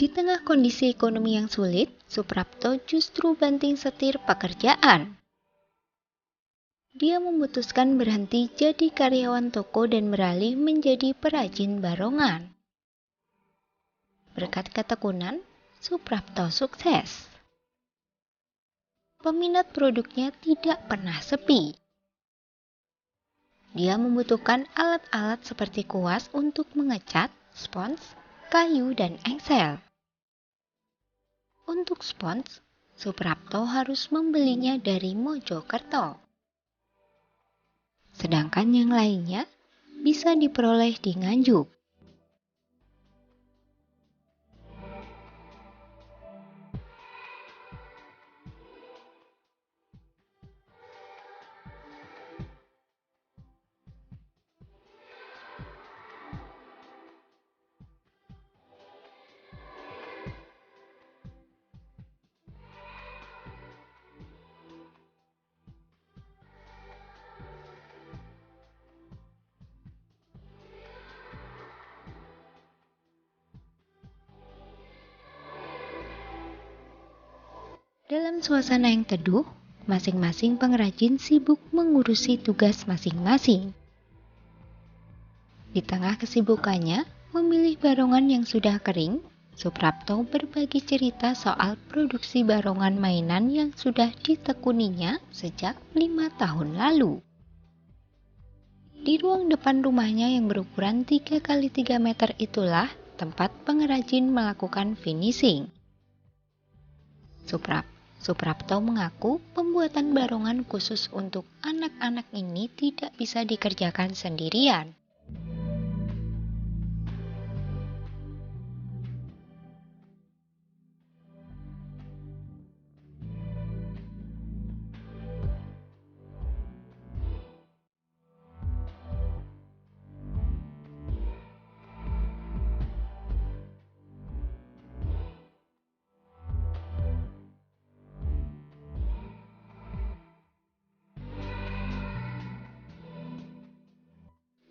Di tengah kondisi ekonomi yang sulit, Suprapto justru banting setir pekerjaan. Dia memutuskan berhenti jadi karyawan toko dan beralih menjadi perajin barongan. Berkat ketekunan, Suprapto sukses. Peminat produknya tidak pernah sepi. Dia membutuhkan alat-alat seperti kuas untuk mengecat, spons, kayu, dan engsel. Untuk spons, Suprapto harus membelinya dari Mojokerto. Sedangkan yang lainnya bisa diperoleh di Nganjuk. Dalam suasana yang teduh, masing-masing pengrajin sibuk mengurusi tugas masing-masing. Di tengah kesibukannya, memilih barongan yang sudah kering, Suprapto berbagi cerita soal produksi barongan mainan yang sudah ditekuninya sejak 5 tahun lalu. Di ruang depan rumahnya yang berukuran 3 kali 3 meter itulah tempat pengrajin melakukan finishing. Suprapto mengaku pembuatan barongan khusus untuk anak-anak ini tidak bisa dikerjakan sendirian.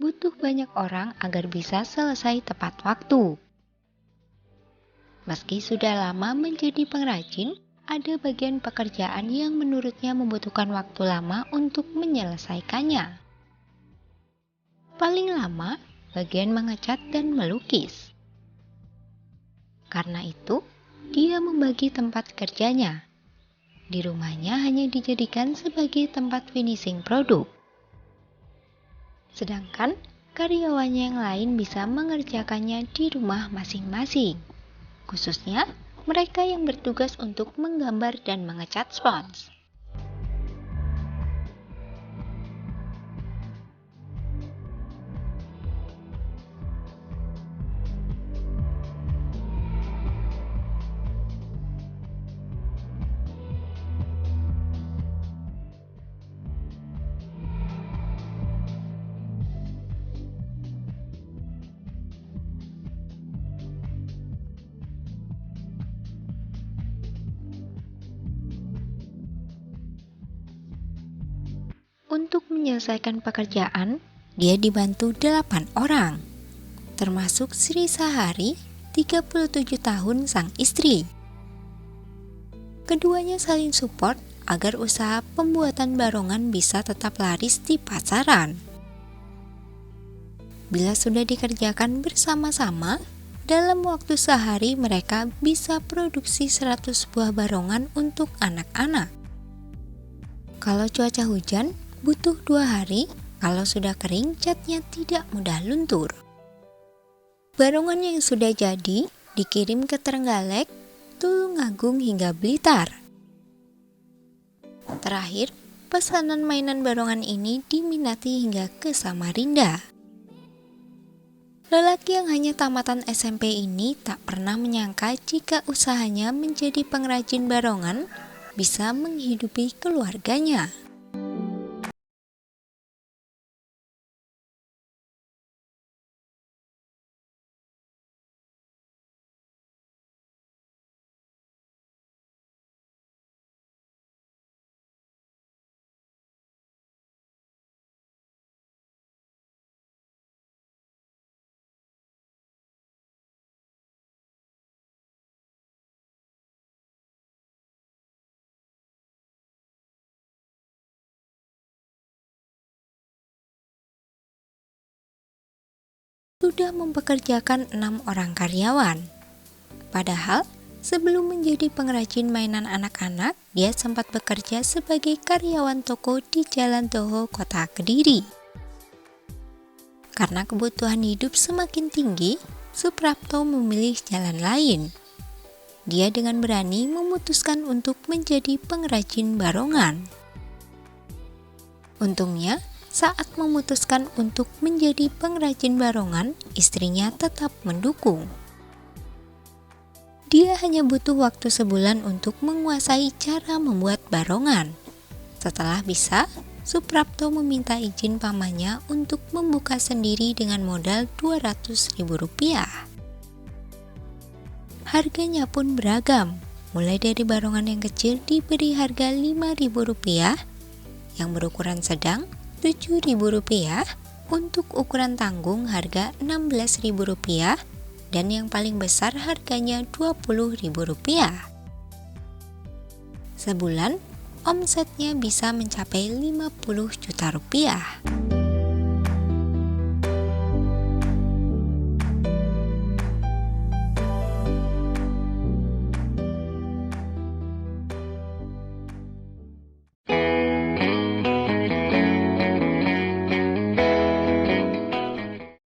Butuh banyak orang agar bisa selesai tepat waktu. Meski sudah lama menjadi pengrajin, ada bagian pekerjaan yang menurutnya membutuhkan waktu lama untuk menyelesaikannya. Paling lama, bagian mengecat dan melukis. Karena itu, dia membagi tempat kerjanya. Di rumahnya hanya dijadikan sebagai tempat finishing produk. Sedangkan karyawannya yang lain bisa mengerjakannya di rumah masing-masing. Khususnya mereka yang bertugas untuk menggambar dan mengecat spons. Untuk menyelesaikan pekerjaan, dia dibantu 8 orang, termasuk Sri Sahari, 37 tahun sang istri. Keduanya saling support agar usaha pembuatan barongan bisa tetap laris di pasaran. Bila sudah dikerjakan bersama-sama, dalam waktu sehari mereka bisa produksi 100 buah barongan untuk anak-anak. Kalau cuaca hujan, butuh 2 hari, kalau sudah kering catnya tidak mudah luntur. Barongan yang sudah jadi dikirim ke Trenggalek, Tulungagung hingga Blitar. Terakhir, pesanan mainan barongan ini diminati hingga ke Samarinda. Lelaki yang hanya tamatan SMP ini tak pernah menyangka jika usahanya menjadi pengrajin barongan bisa menghidupi keluarganya. sudah mempekerjakan 6 orang karyawan. Padahal, sebelum menjadi pengrajin mainan anak-anak, dia sempat bekerja sebagai karyawan toko di Jalan Toho, Kota Kediri. Karena kebutuhan hidup semakin tinggi, Suprapto memilih jalan lain. Dia dengan berani memutuskan untuk menjadi pengrajin barongan. Untungnya, saat memutuskan untuk menjadi pengrajin barongan, istrinya tetap mendukung. Dia hanya butuh waktu sebulan untuk menguasai cara membuat barongan. Setelah bisa, Suprapto meminta izin pamannya untuk membuka sendiri dengan modal Rp200.000. Harganya pun beragam, mulai dari barongan yang kecil diberi harga Rp5.000, yang berukuran sedang Rp7.000, untuk ukuran tanggung harga Rp16.000, dan yang paling besar harganya Rp20.000. Sebulan, omsetnya bisa mencapai Rp50 juta.